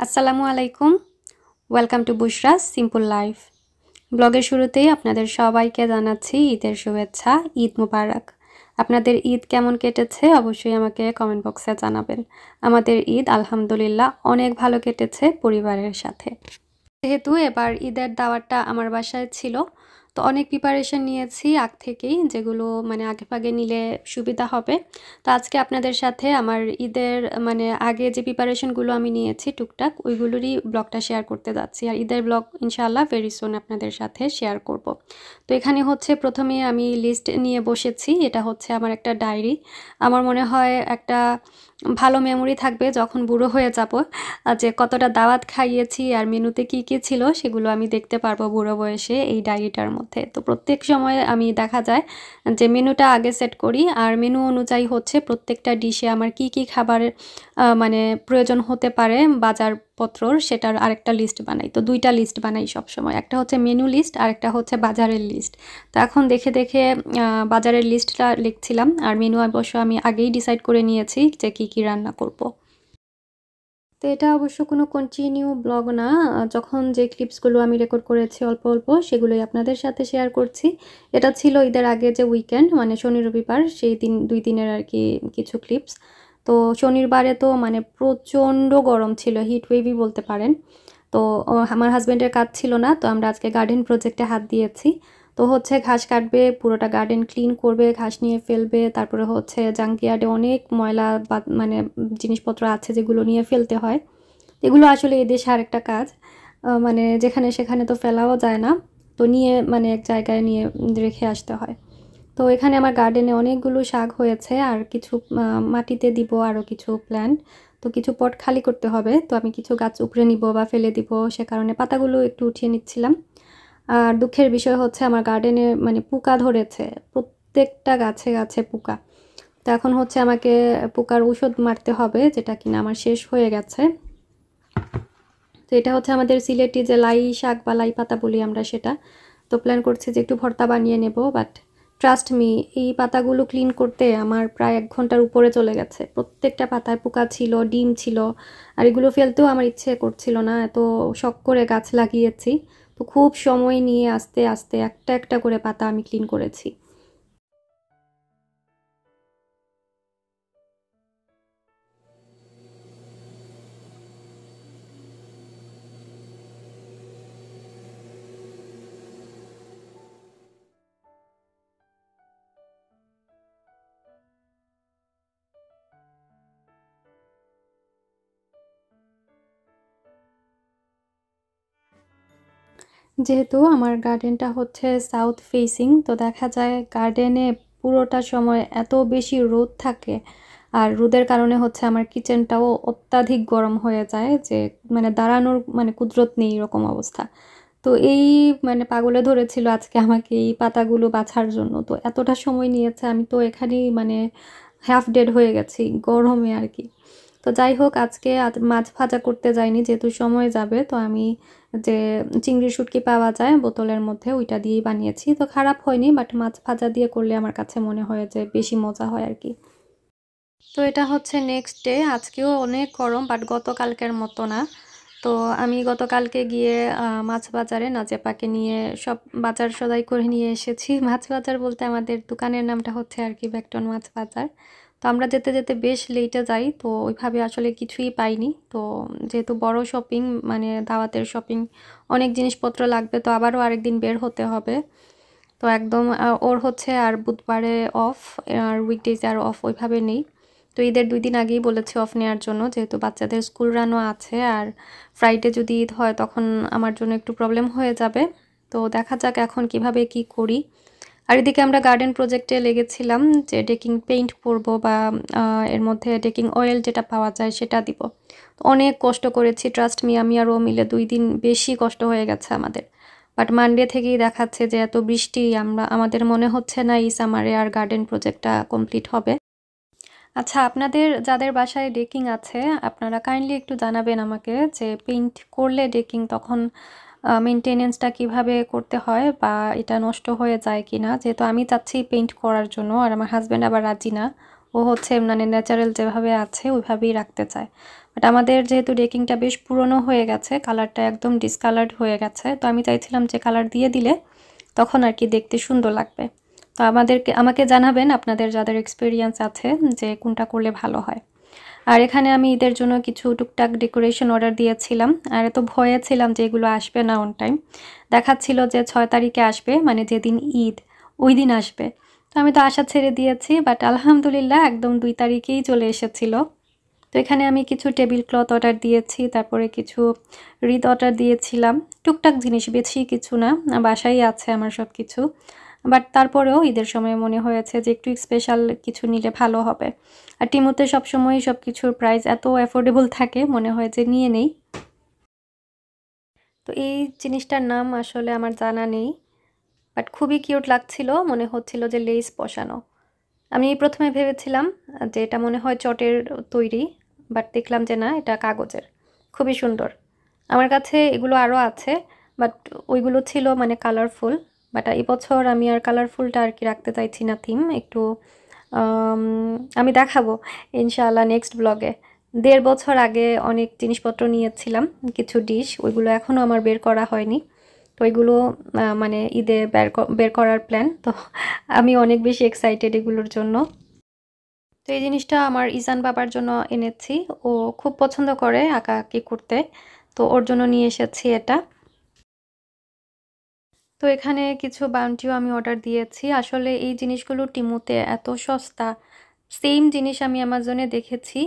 আসসালামু আলাইকুম। Welcome to Bushra's simple life. ব্লগের শুরুতেই আপনাদের সবাইকে জানাচ্ছি ঈদের শুভেচ্ছা, ঈদ মুবারক। আপনাদের ঈদ কেমন কেটেছে অবশ্যই আমাকে কমেন্ট বক্সে জানাবেন। আমাদের ঈদ আলহামদুলিল্লাহ অনেক ভালো কেটেছে পরিবারের সাথে। যেহেতু এবার ঈদের দাওয়াতটা আমার বাসায় ছিল, তো অনেক প্রিপারেশন নিয়েছি আগ থেকেই, যেগুলো মানে আগে নিলে সুবিধা হবে। তো আজকে আপনাদের সাথে আমার ঈদের আগে যে প্রিপারেশনগুলো আমি নিয়েছি টুকটাক ওইগুলোরই ব্লগটা শেয়ার করতে যাচ্ছি। আর ঈদের ব্লগ ইনশাআল্লাহ ভেরি সুন আপনাদের সাথে শেয়ার করব। তো এখানে হচ্ছে প্রথমে আমি লিস্ট নিয়ে বসেছি। এটা হচ্ছে আমার একটা ডায়েরি। আমার মনে হয় একটা ভালো মেমোরি থাকবে যখন বুড়ো হয়ে যাব, যে কতটা দাওয়াত খাইয়েছি আর মেনুতে কি কি ছিল সেগুলো আমি দেখতে পারবো বুড়ো বয়সে এই ডায়েরিটার মধ্যে। তো প্রত্যেক সময় আমি দেখা যায় যে মেনুটা আগে সেট করি, আর মেনু অনুযায়ী হচ্ছে প্রত্যেকটা ডিশে আমার কি কি খাবারের প্রয়োজন হতে পারে বাজারপত্রর, সেটার আরেকটা লিস্ট বানাই। তো দুইটা লিস্ট বানাই সবসময়, একটা হচ্ছে মেনু লিস্ট আর একটা হচ্ছে বাজারের লিস্ট। তো এখন দেখে দেখে বাজারের লিস্টটা লিখছিলাম, আর মেনু অবশ্য আমি আগেই ডিসাইড করে নিয়েছি যে কি কি রান্না করব। তো এটা অবশ্য কোনো কন্টিনিউ ব্লগ না, যখন যে ক্লিপসগুলো আমি রেকর্ড করেছি অল্প অল্প সেগুলোই আপনাদের সাথে শেয়ার করছি। এটা ছিল ঈদের আগে যে উইকেন্ড, মানে শনি রবিবার, সেই দিন 2 দিনের আর কি কিছু ক্লিপস। তো শনিবারে তো মানে প্রচণ্ড গরম ছিল, হিট ওয়েভই বলতে পারেন। তো আমার হাজব্যান্ডের কাজ ছিল না, তো আমরা আজকে গার্ডেন প্রজেক্টে হাত দিয়েছি। তো হচ্ছে ঘাস কাটবে, পুরোটা গার্ডেন ক্লিন করবে, ঘাস নিয়ে ফেলবে, তারপরে হচ্ছে জাঙ্কিয়ার্ডে অনেক ময়লা বা জিনিসপত্র আছে যেগুলো নিয়ে ফেলতে হয়। এগুলো আসলে এদেশে আরেকটা কাজ, যেখানে সেখানে তো ফেলাও যায় না, তো নিয়ে এক জায়গায় নিয়ে রেখে আসতে হয়। তো এখানে আমার গার্ডেনে অনেকগুলো শাক হয়েছে, আর কিছু মাটিতে দিব আরও কিছু প্ল্যান্ট। তো কিছু পট খালি করতে হবে, তো আমি কিছু গাছ উপড়ে নিব বা ফেলে দিব, সে কারণে পাতাগুলো একটু উঠিয়ে নিচ্ছিলাম। আর দুঃখের বিষয় হচ্ছে আমার গার্ডেনে পোকা ধরেছে, প্রত্যেকটা গাছে গাছে পোকা। তো এখন হচ্ছে আমাকে পোকার ওষুধ মারতে হবে, যেটা কিনা আমার শেষ হয়ে গেছে। তো এটা হচ্ছে আমাদের সিলেটি যে লাই শাক বা লাই পাতা বলি আমরা, সেটা। তো প্ল্যান করছি যে একটু ভর্তা বানিয়ে নেব, বাট ট্রাস্ট মি, এই পাতাগুলো ক্লিন করতে আমার প্রায় 1 ঘন্টার উপরে চলে গেছে। প্রত্যেকটা পাতায় পোকা ছিল, ডিম ছিল, আর এগুলো ফেলতেও আমার ইচ্ছে করছিল না, এত শখ করে গাছ লাগিয়েছি। তো খুব সময় নিয়ে আস্তে আস্তে একটা একটা করে পাতা আমি ক্লিন করেছি। যেহেতু আমার গার্ডেনটা হচ্ছে সাউথ ফেসিং, তো দেখা যায় গার্ডেনে পুরোটা সময় এত বেশি রোদ থাকে, আর রোদের কারণে হচ্ছে আমার কিচেনটাও অত্যাধিক গরম হয়ে যায়, যে দাঁড়ানোর কুদরত নেই এরকম অবস্থা। তো এই পাগলে ধরেছিল আজকে আমাকে এই পাতাগুলো বাছার জন্য। তো এতটা সময় নিয়েছে, আমি তো এখানেই হাফ ডেড হয়ে গেছি গরমে আর কি। তো যাই হোক, আজকে মাছ ভাজা করতে যাইনি, যেহেতু সময় যাবে। তো আমি যে চিংড়ির শুটকি পাওয়া যায় বোতলের মধ্যে, ওইটা দিয়েই বানিয়েছি। তো খারাপ হয়নি, বাট মাছ ভাজা দিয়ে করলে আমার কাছে মনে হয় যে বেশি মজা হয় আর কি। তো এটা হচ্ছে নেক্সট ডে। আজকেও অনেক গরম, বাট গতকালকের মতো না। তো আমি গতকালকে গিয়ে মাছ বাজারে নাজেপাকে নিয়ে সব বাজার সদাই করে নিয়ে এসেছি। মাছ বাজার বলতে আমাদের দোকানের নামটা হচ্ছে আর কি ব্যাকটন মাছ বাজার। তো আমরা যেতে যেতে বেশ লেটে যাই, তো ওইভাবে আসলে কিছুই পাইনি। তো যেহেতু বড় শপিং, দাওয়াতের শপিং, অনেক জিনিসপত্র লাগবে, তো আবারও আরেকদিন বের হতে হবে। তো একদম ওর হচ্ছে আর বুধবারে অফ, আর উইকডেজে আর অফ ওইভাবে নেই। তো ঈদের 2 দিন আগেই বলেছে অফ নেওয়ার জন্য, যেহেতু বাচ্চাদের স্কুল রানও আছে, আর ফ্রাইডে যদি ঈদ হয় তখন আমার জন্য একটু প্রবলেম হয়ে যাবে। তো দেখা যাক এখন কিভাবে কি করি। আর এদিকে আমরা গার্ডেন প্রজেক্টে লেগেছিলাম যে ডেকিং পেইন্ট করব, বা এর মধ্যে ডেকিং অয়েল যেটা পাওয়া যায় সেটা দিব। অনেক কষ্ট করেছি, ট্রাস্ট মি, আমি আর ও মিলে 2 দিন বেশি কষ্ট হয়ে গেছে আমাদের। বাট মানডে থেকেই দেখাচ্ছে যে এত বৃষ্টি, আমাদের মনে হচ্ছে না এই সামারে আর গার্ডেন প্রজেক্টটা কমপ্লিট হবে। আচ্ছা, আপনাদের যাদের বাসায় ডেকিং আছে আপনারা কাইন্ডলি একটু জানাবেন আমাকে, যে পেইন্ট করলে ডেকিং তখন মেনটেনেন্সটা কিভাবে করতে হয়, বা এটা নষ্ট হয়ে যায় কিনা। যেহেতু আমি চাচ্ছি পেইন্ট করার জন্য, আর আমার হাজব্যান্ড আবার রাজি না, ও হচ্ছে মানে ন্যাচারাল যেভাবে আছে ওইভাবেই রাখতে চায়। বাট আমাদের যেহেতু ডেকিংটা বেশ পুরনো হয়ে গেছে, কালারটা একদম ডিসকালার্ড হয়ে গেছে, তো আমি চাইছিলাম যে কালার দিয়ে দিলে তখন আর কি দেখতে সুন্দর লাগবে। তো আমাকে জানাবেন আপনাদের যাদের এক্সপিরিয়েন্স আছে যে কোনটা করলে ভালো হয়। আর এখানে আমি ঈদের জন্য কিছু টুকটাক ডেকোরেশন অর্ডার দিয়েছিলাম, আর এত ভয়ে ছিলাম যে এগুলো আসবে না অন টাইম। দেখাচ্ছিল যে 6 তারিখে আসবে, মানে যেদিন ঈদ ওই দিন আসবে। তো আমি তো আশা ছেড়ে দিয়েছি, বাট আলহামদুলিল্লাহ একদম 2 তারিখেই চলে এসেছিল। তো এখানে আমি কিছু টেবিল ক্লথ অর্ডার দিয়েছি, তারপরে কিছু রিদ অর্ডার দিয়েছিলাম, টুকটাক জিনিস, বেশি কিছু না, বাসায় আছে আমার সব কিছু। বাট তারপরেও ঈদের সময় মনে হয়েছে যে একটু স্পেশাল কিছু নিলে ভালো হবে। আর টিমুতে সবসময় সব কিছুর প্রাইস এত অ্যাফোর্ডেবল থাকে, মনে হয় যে নিয়ে নেই। তো এই জিনিসটার নাম আসলে আমার জানা নেই, বাট খুবই কিউট লাগছিল, মনে হচ্ছিল যে লেস বসানো। আমি প্রথমে ভেবেছিলাম যে এটা মনে হয় চটের তৈরি, বাট দেখলাম যে না, এটা কাগজের। খুবই সুন্দর। আমার কাছে এগুলো আরও আছে, বাট ওইগুলো ছিল মানে কালারফুল। বাট এই বছর আমি আর কালারফুলটা আর কি রাখতে চাইছি না, থিম একটু আমি দেখাবো ইনশাআল্লাহ নেক্সট ব্লগে। 1.5 বছর আগে অনেক জিনিসপত্র নিয়েছিলাম, কিছু ডিশ, ওইগুলো এখনও আমার বের করা হয়নি। তো ওইগুলো মানে ঈদে বের করার প্ল্যান। তো আমি অনেক বেশি এক্সাইটেড এগুলোর জন্য। তো এই জিনিসটা আমার ইজান বাবার জন্য এনেছি, ও খুব পছন্দ করে আঁকাআঁকি করতে, তো ওর জন্য নিয়ে এসেছি এটা। তো এখানে কিছু বাউন্টিও আমি অর্ডার দিয়েছি। আসলে এই জিনিসগুলো টিমুতে এত সস্তা, সেম জিনিস আমি অ্যামাজনে দেখেছি।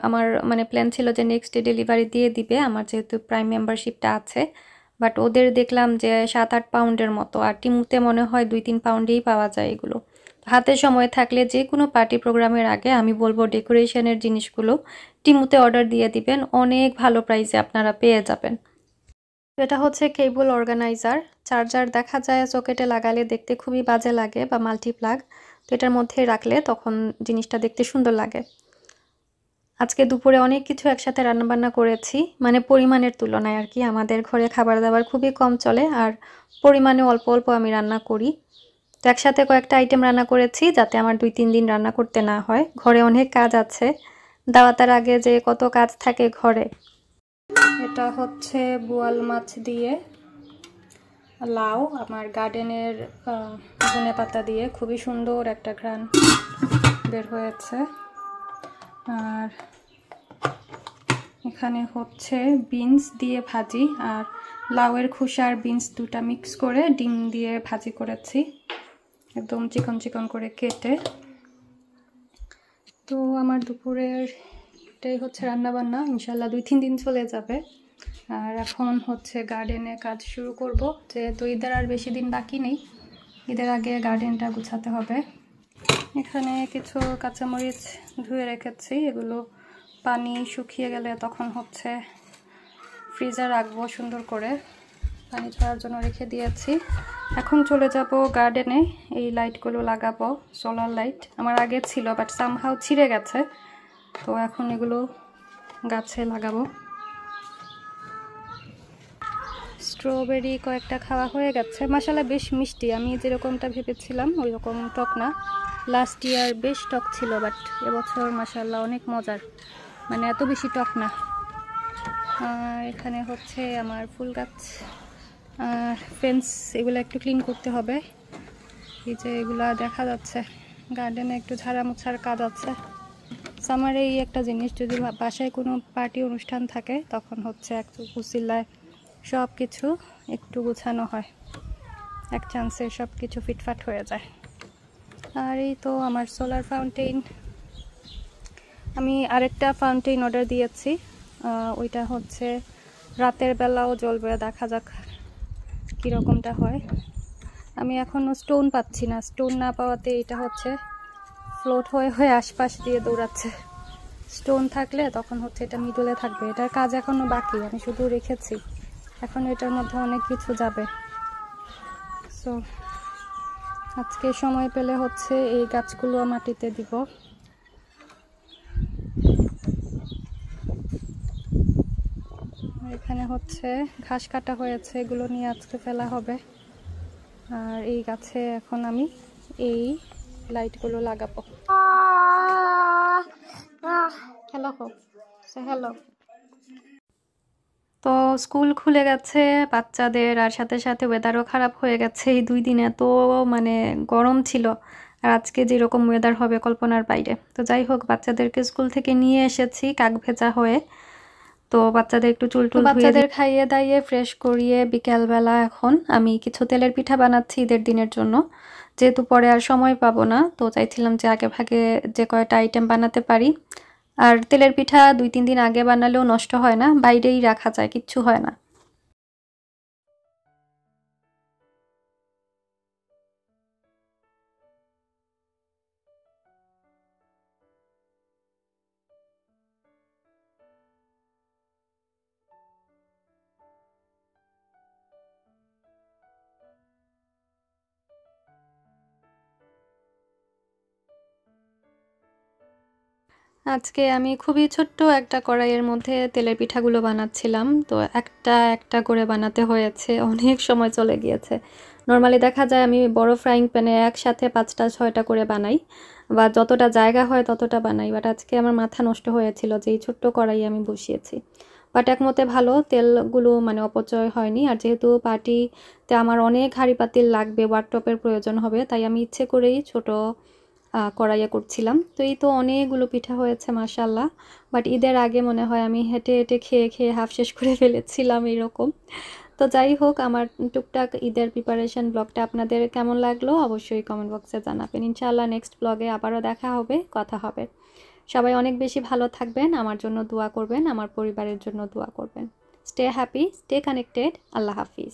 আমার মানে প্ল্যান ছিল যে নেক্সট ডে ডেলিভারি দিয়ে দিবে, আমার যেহেতু প্রাইম মেম্বারশিপটা আছে। বাট ওদের দেখলাম যে 7-8 পাউন্ডের মতো, আর টিমুতে মনে হয় 2-3 পাউন্ডেই পাওয়া যায় এগুলো। হাতে সময় থাকলে যে কোনো পার্টি প্রোগ্রামের আগে আমি বলবো ডেকোরেশনের জিনিসগুলো টিমুতে অর্ডার দিয়ে দিবেন, অনেক ভালো প্রাইসে আপনারা পেয়ে যাবেন। এটা হচ্ছে কেবল অর্গানাইজার। চার্জার দেখা যায় সকেটে লাগালে দেখতে খুবই বাজে লাগে, বা মাল্টিপ্লাগ। তো এটার মধ্যে রাখলে তখন জিনিসটা দেখতে সুন্দর লাগে। আজকে দুপুরে অনেক কিছু একসাথে রান্নাবান্না করেছি, মানে পরিমাণের তুলনায় আর কি। আমাদের ঘরে খাবার দাবার খুবই কম চলে, আর পরিমাণে অল্প অল্প আমি রান্না করি। তো একসাথে কয়েকটা আইটেম রান্না করেছি যাতে আমার 2-3 দিন রান্না করতে না হয়। ঘরে অনেক কাজ আছে, দাওয়াতের আগে যে কত কাজ থাকে ঘরে। এটা হচ্ছে বোয়াল মাছ দিয়ে লাউ, আমার গার্ডেনের ধনেপাতা দিয়ে, খুবই সুন্দর একটা ঘ্রাণ বের হয়েছে। আর এখানে হচ্ছে বিনস দিয়ে ভাজি, আর লাউয়ের খোসা আর বিনস দুটা মিক্স করে ডিম দিয়ে ভাজি করেছি, একদম চিকন চিকন করে কেটে। তো আমার দুপুরের এটাই হচ্ছে রান্নাবান্না, ইনশাল্লাহ 2-3 দিন চলে যাবে। আর এখন হচ্ছে গার্ডেনে কাজ শুরু করব, যেহেতু ঈদের আর বেশি দিন বাকি নেই, ঈদের আগে গার্ডেনটা গুছাতে হবে। এখানে কিছু কাঁচামরিচ ধুয়ে রেখেছি, এগুলো পানি শুকিয়ে গেলে তখন হচ্ছে ফ্রিজে রাখবো সুন্দর করে, পানি ছড়ার জন্য রেখে দিয়েছি। এখন চলে যাব গার্ডেনে, এই লাইটগুলো লাগাবো, সোলার লাইট আমার আগে ছিল বাট সামহাউ ছিঁড়ে গেছে, তো এখন এগুলো গাছে লাগাবো। স্ট্রবেরি কয়েকটা খাওয়া হয়ে গেছে, মাশাআল্লাহ বেশ মিষ্টি, আমি যেরকমটা ভেবেছিলাম ওই রকম টক না। লাস্ট ইয়ার বেশ টক ছিল, বাট এবছর মাশাআল্লাহ অনেক মজার, মানে এত বেশি টক না। আর এখানে হচ্ছে আমার ফুল গাছ আর ফেন্স, এগুলো একটু ক্লিন করতে হবে। এই যে এগুলা দেখা যাচ্ছে, গার্ডেনে একটু ঝাড়া মোছার কাজ আছে। সামারে এই একটা জিনিস, যদি বাসায় কোনো পার্টি অনুষ্ঠান থাকে তখন হচ্ছে একটু উসিলায় সব কিছু একটু গোছানো হয়, এক চান্সে সব কিছু ফিটফাট হয়ে যায়। আর এই তো আমার সোলার ফাউন্টেন, আমি আরেকটা ফাউন্টেন অর্ডার দিয়েছি, ওইটা হচ্ছে রাতের বেলাও জ্বলবে, দেখা যাক কীরকমটা হয়। আমি এখনও স্টোন পাচ্ছি না, স্টোন না পাওয়াতে এটা হচ্ছে ফ্লোট হয়ে হয়ে আশপাশ দিয়ে দৌড়াচ্ছে। স্টোন থাকলে তখন হচ্ছে এটা মিডলে থাকবে, এটার কাজ এখনও বাকি, আমি শুধু রেখেছি, এখন এটার মধ্যে অনেক কিছু যাবে। সো আজকে সময় পেলে হচ্ছে এই গাছগুলো মাটিতে দিব। এখানে হচ্ছে ঘাস কাটা হয়েছে, এগুলো নিয়ে আজকে ফেলা হবে। আর এই গাছে এখন আমি এই লাইটগুলো লাগাবো। hello hope. Say hello. তো স্কুল খুলে গেছে বাচ্চাদের, আর সাথে সাথে ওয়েদারও খারাপ হয়ে গেছে। এই 2 দিন এত মানে গরম ছিল, আর আজকে যেরকম ওয়েদার হবে কল্পনার বাইরে। তো যাই হোক, বাচ্চাদেরকে স্কুল থেকে নিয়ে এসেছি কাক ভেজা হয়ে। তো বাচ্চাদের একটু চুল টুল বাচ্চাদের খাইয়ে দাইয়ে ফ্রেশ করিয়ে বিকেলবেলা এখন আমি কিছু তেলের পিঠা বানাচ্ছি ঈদের দিনের জন্য। যেহেতু পরে আর সময় পাবো না, তো চাইছিলাম যে আগে ভাগে যে কয়টা আইটেম বানাতে পারি। আর তেলের পিঠা 2-3 দিন আগে বানালেও নষ্ট হয় না, বাইরেই রাখা যায়, কিচ্ছু হয় না। আজকে আমি খুবই ছোট্ট একটা কড়াইয়ের মধ্যে তেলের পিঠাগুলো বানাচ্ছিলাম। তো একটা একটা করে বানাতে হয়েছে, অনেক সময় চলে গিয়েছে। নর্মালি দেখা যায় আমি বড় ফ্রাইং প্যানে একসাথে 5টা 6টা করে বানাই, বা যতটা জায়গা হয় ততটা বানাই। বাট আজকে আমার মাথা নষ্ট হয়েছিল যে এই ছোট্ট কড়াইয়ে আমি বসিয়েছি। বাট একমতে ভালো, তেলগুলো মানে অপচয় হয়নি। আর যেহেতু পার্টিতে আমার অনেক হাঁড়ি পাতিল লাগবে, ওয়ার্কটপের প্রয়োজন হবে, তাই আমি ইচ্ছে করেই ছোট কড়াইয়ে করছিলাম। তো এই তো অনেকগুলো পিঠা হয়েছে মাশাআল্লাহ। বাট ঈদের আগে মনে হয় আমি হেঁটে হেঁটে খেয়ে খেয়ে হাফ শেষ করে ফেলেছিলাম এরকম। তো যাই হোক, আমার টুকটাক ঈদের প্রিপারেশন ব্লগটা আপনাদের কেমন লাগলো অবশ্যই কমেন্ট বক্সে জানাবেন। ইনশাআল্লাহ নেক্সট ব্লগে আবারও দেখা হবে, কথা হবে। সবাই অনেক বেশি ভালো থাকবেন, আমার জন্য দোয়া করবেন, আমার পরিবারের জন্য দোয়া করবেন। Stay happy, stay connected. আল্লাহ হাফিজ।